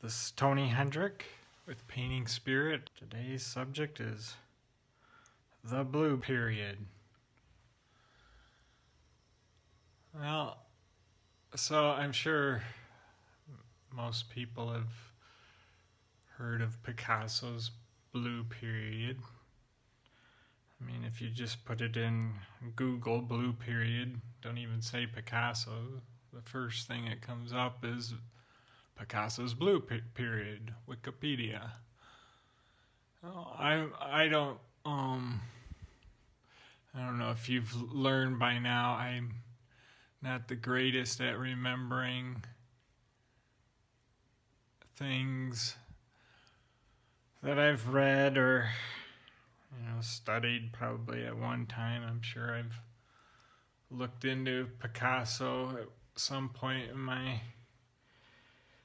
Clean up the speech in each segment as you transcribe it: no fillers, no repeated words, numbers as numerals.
This is Tony Hendrick with Painting Spirit. Today's subject is the blue period. Well, so I'm sure most people have heard of Picasso's blue period. I mean, if you just put it in Google, blue period, don't even say Picasso, the first thing that comes up is Picasso's blue period, Wikipedia. I don't know if you've learned by now, I'm not the greatest at remembering things that I've read or studied probably at one time. I'm sure I've looked into Picasso at some point in my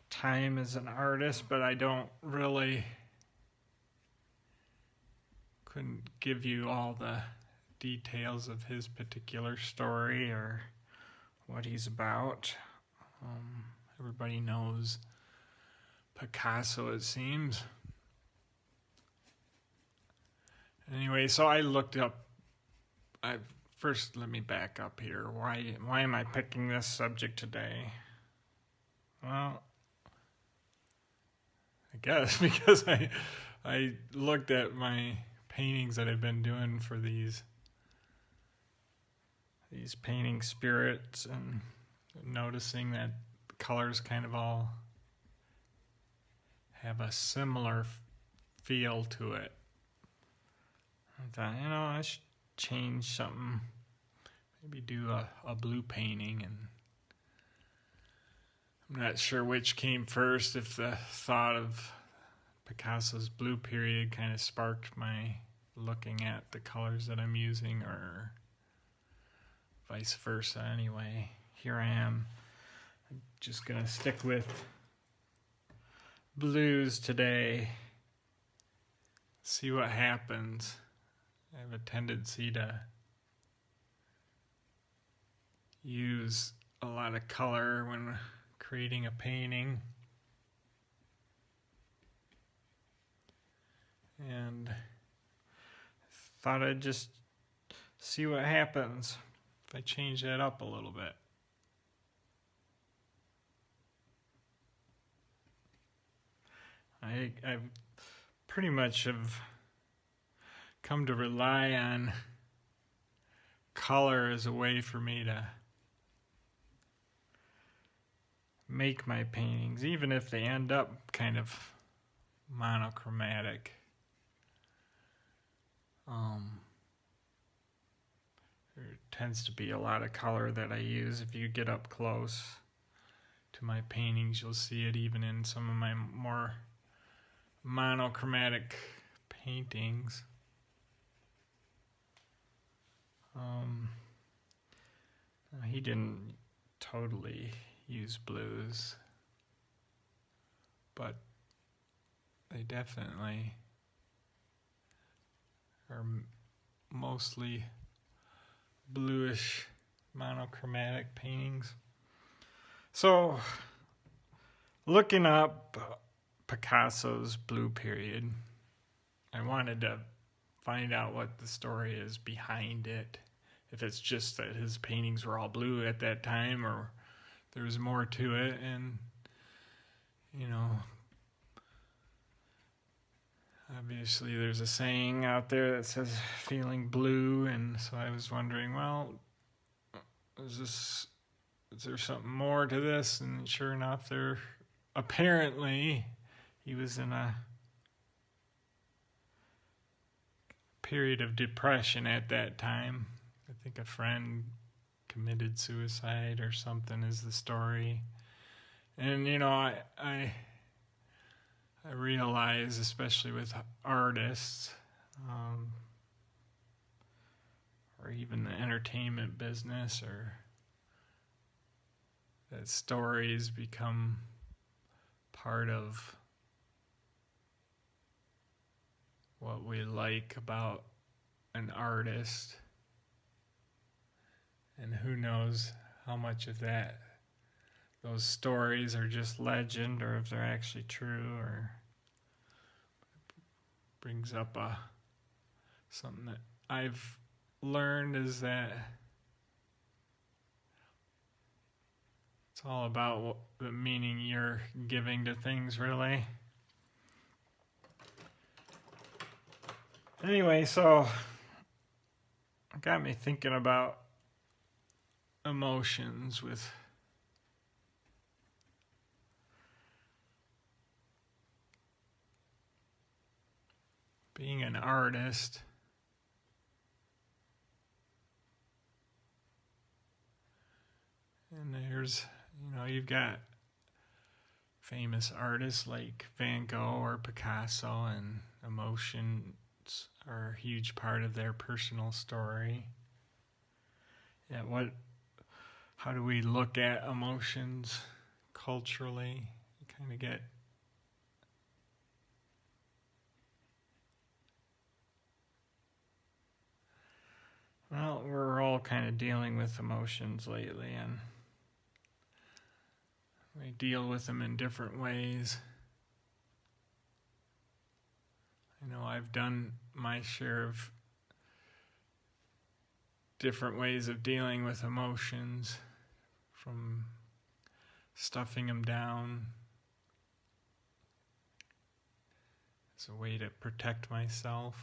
time as an artist, but I couldn't give you all the details of his particular story or what he's about. Everybody knows Picasso, it seems. Anyway, so I looked up. First, let me back up here. Why am I picking this subject today? Well, I guess because I looked at my paintings that I've been doing for these painting spirits and noticing that the colors kind of all have a similar feel to it. I thought, I should change something. Maybe do a blue painting, and I'm not sure which came first, if the thought of Picasso's blue period kind of sparked my looking at the colors that I'm using, or vice versa. Anyway, here I am. I'm just going to stick with blues today. See what happens. I have a tendency to use a lot of color when creating a painting. And thought I'd just see what happens if I change that up a little bit. I pretty much have come to rely on color as a way for me to make my paintings, even if they end up kind of monochromatic. There tends to be a lot of color that I use. If you get up close to my paintings, you'll see it even in some of my more monochromatic paintings. He didn't totally use blues, but they definitely are mostly bluish monochromatic paintings. So, looking up Picasso's blue period, I wanted to find out what the story is behind it. If it's just that his paintings were all blue at that time, or there was more to it. And obviously there's a saying out there that says feeling blue, and so I was wondering, well, is there something more to this? And sure enough, apparently he was in a period of depression at that time. I think a friend committed suicide or something is the story. And I realize, especially with artists, or even the entertainment business, or that stories become part of what we like about an artist. And who knows how much of that those stories are just legend or if they're actually true, or brings up something that I've learned is that it's all about the meaning you're giving to things, really. Anyway, so it got me thinking about emotions with being an artist. And there's, you've got famous artists like Van Gogh or Picasso, and emotions are a huge part of their personal story. Yeah, how do we look at emotions culturally? You kind of get well, we're all kind of dealing with emotions lately, and we deal with them in different ways. I know I've done my share of different ways of dealing with emotions, from stuffing them down as a way to protect myself,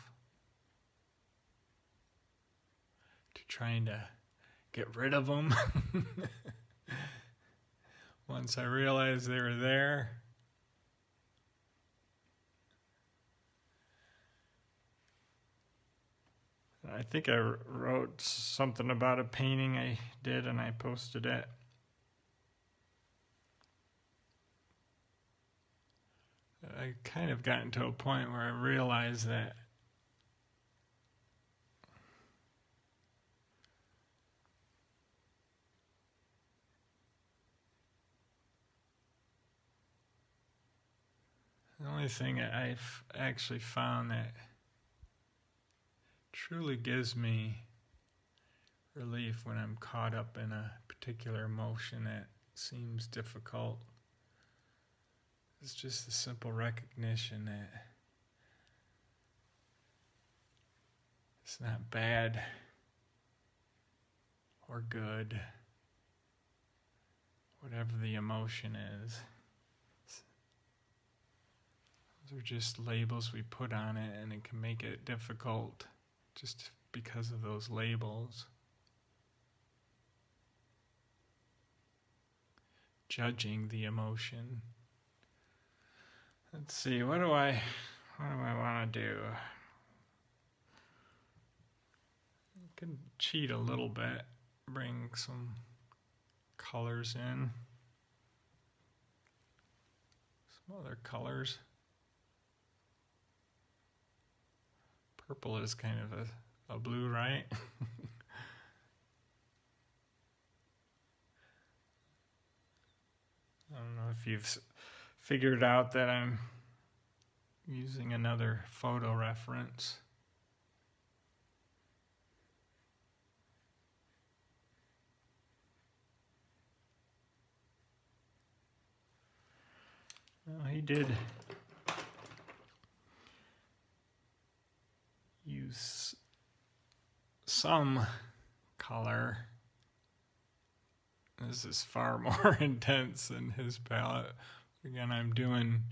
to trying to get rid of them once I realized they were there. I think I wrote something about a painting I did and I posted it. I kind of gotten to a point where I realized that the only thing that I've actually found that truly gives me relief when I'm caught up in a particular emotion that seems difficult is just the simple recognition that it's not bad or good, whatever the emotion is. Those are just labels we put on it, and it can make it difficult just because of those labels. Judging the emotion. Let's see, what do I want to do? I can cheat a little bit, bring some colors in, some other colors. Purple is kind of a blue, right? I don't know if you've figured out that I'm using another photo reference. Well, he did use some color. This is far more intense than his palette. Again, I'm doing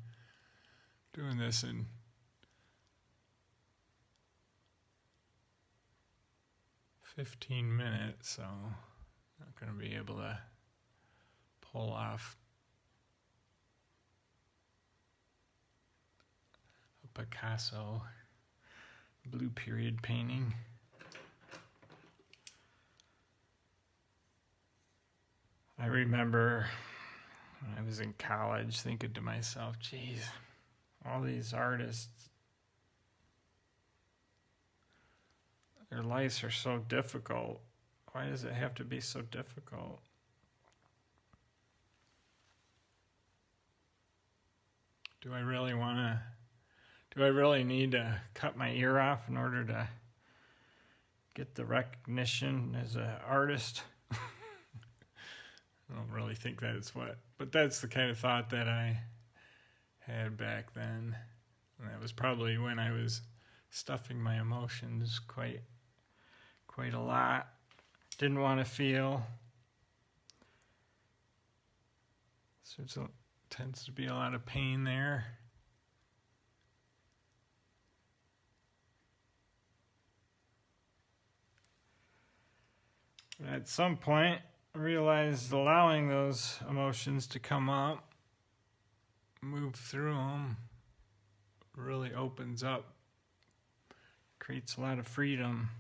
this in 15 minutes, so I'm not going to be able to pull off a Picasso blue period painting. I remember when I was in college thinking to myself, geez, all these artists, their lives are so difficult. Why does it have to be so difficult? Do I really need to cut my ear off in order to get the recognition as an artist? I don't really think that's but that's the kind of thought that I had back then. And that was probably when I was stuffing my emotions quite a lot. Didn't want to feel. So it tends to be a lot of pain there. At some point, I realized allowing those emotions to come up, move through them, really opens up, creates a lot of freedom.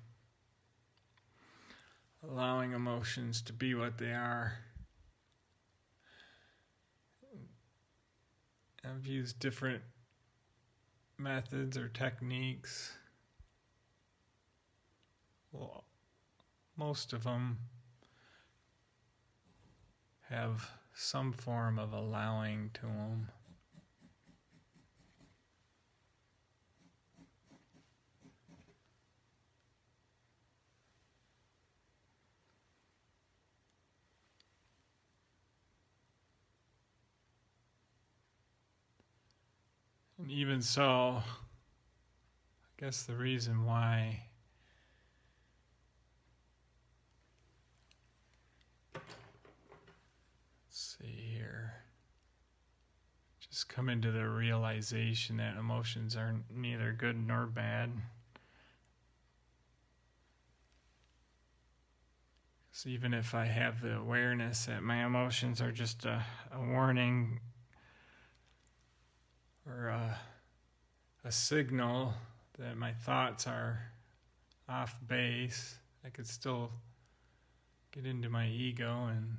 Allowing emotions to be what they are. I've used different methods or techniques. Well, most of them have some form of allowing to them. And even so, I guess the reason why just come into the realization that emotions are neither good nor bad. So even if I have the awareness that my emotions are just a warning or a signal that my thoughts are off base, I could still get into my ego and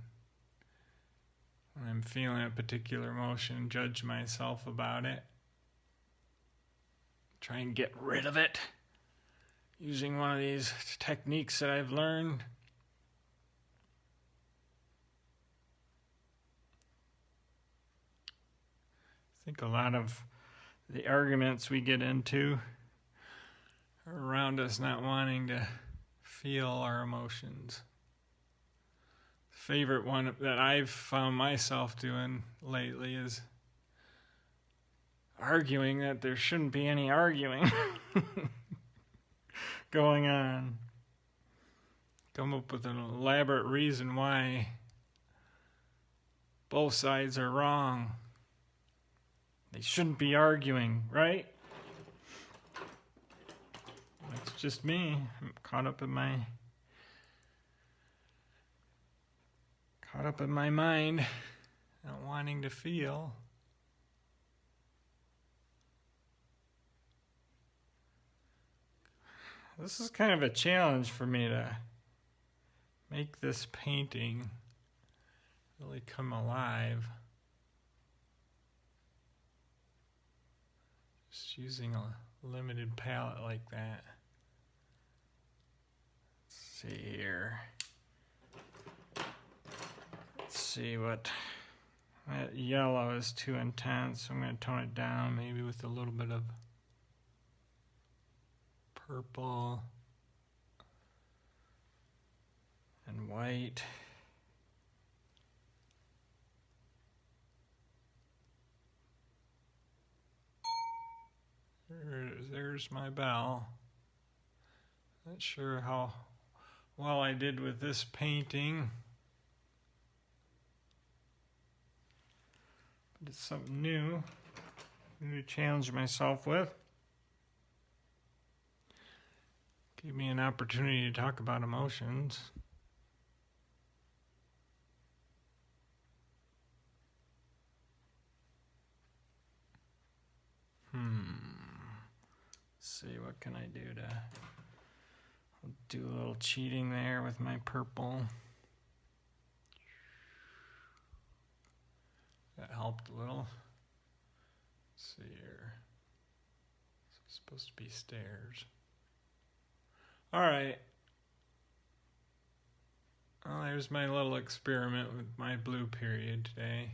when I'm feeling a particular emotion, judge myself about it. Try and get rid of it using one of these techniques that I've learned. I think a lot of the arguments we get into are around us not wanting to feel our emotions. The favorite one that I've found myself doing lately is arguing that there shouldn't be any arguing going on. Come up with an elaborate reason why both sides are wrong. They shouldn't be arguing, right? That's just me. I'm caught up in my mind, not wanting to feel. This is kind of a challenge for me to make this painting really come alive. Just using a limited palette like that. Let's see here. Let's see what... That yellow is too intense. I'm going to tone it down maybe with a little bit of purple and white. There's my bell. Not sure how well I did with this painting. But it's something new to challenge myself with. Gave me an opportunity to talk about emotions. Let's see, what can I do I'll do a little cheating there with my purple. That helped a little. Let's see here. It's supposed to be stairs. All right. Well, there's my little experiment with my blue period today.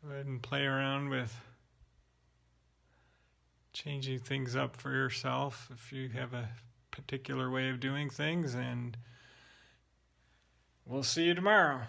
Go ahead and play around with changing things up for yourself if you have a particular way of doing things, and we'll see you tomorrow.